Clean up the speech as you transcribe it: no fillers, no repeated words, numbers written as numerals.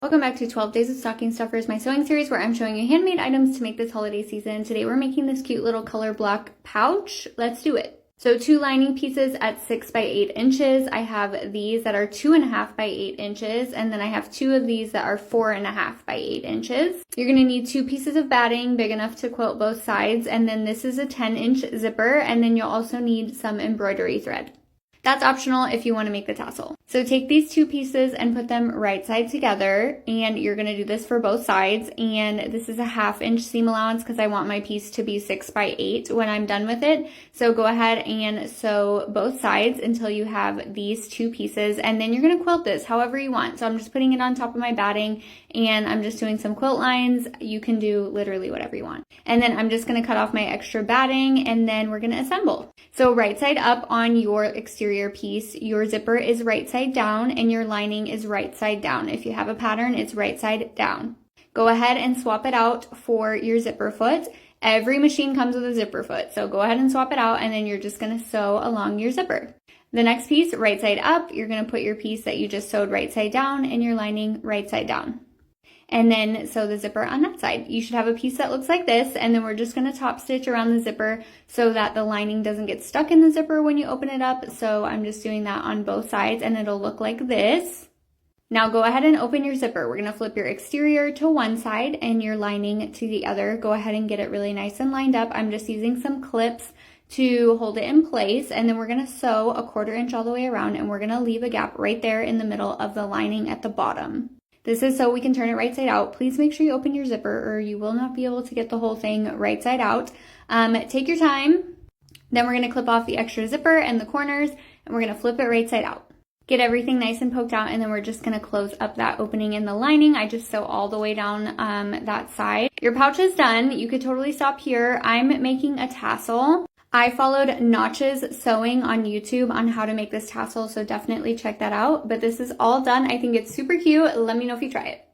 Welcome back to 12 Days of Stocking Stuffers, my sewing series where I'm showing you handmade items to make this holiday season. Today we're making this cute little color block pouch. Let's do it. So 2 lining pieces at 6 by 8 inches. I have these that are 2.5 by 8 inches, and then I have 2 of these that are 4.5 by 8 inches. You're gonna need 2 pieces of batting big enough to quilt both sides, and then this is a 10-inch zipper, and then you'll also need some embroidery thread. That's optional if you want to make the tassel. So take these 2 pieces and put them right side together, and you're going to do this for both sides. And this is a 1/2 inch seam allowance because I want my piece to be 6 by 8 when I'm done with it. So go ahead and sew both sides until you have these 2 pieces, and then you're going to quilt this however you want. So I'm just putting it on top of my batting, and I'm just doing some quilt lines. You can do literally whatever you want. And then I'm just going to cut off my extra batting, and then we're going to assemble. So right side up on your exterior piece, your zipper is right side down and your lining is right side down. If you have a pattern, it's right side down. Go ahead and swap it out for your zipper foot. Every machine comes with a zipper foot, so go ahead and swap it out, and then you're just going to sew along your zipper. The next piece, right side up, you're going to put your piece that you just sewed right side down and your lining right side down. And then sew the zipper on that side. You should have a piece that looks like this, and then we're just going to top stitch around the zipper so that the lining doesn't get stuck in the zipper when you open it up. So I'm just doing that on both sides, and it'll look like this. Now go ahead and open your zipper. We're going to flip your exterior to one side and your lining to the other. Go ahead and get it really nice and lined up. I'm just using some clips to hold it in place, and then we're going to sew a 1/4 inch all the way around, and we're going to leave a gap right there in the middle of the lining at the bottom. This is so we can turn it right side out. Please make sure you open your zipper or you will not be able to get the whole thing right side out. Take your time. Then we're going to clip off the extra zipper and the corners, and we're going to flip it right side out. Get everything nice and poked out, and then we're just going to close up that opening in the lining. I just sew all the way down that side. Your pouch is done. You could totally stop here. I'm making a tassel. I followed Notch's Sewing on YouTube on how to make this tassel, so definitely check that out. But this is all done. I think it's super cute. Let me know if you try it.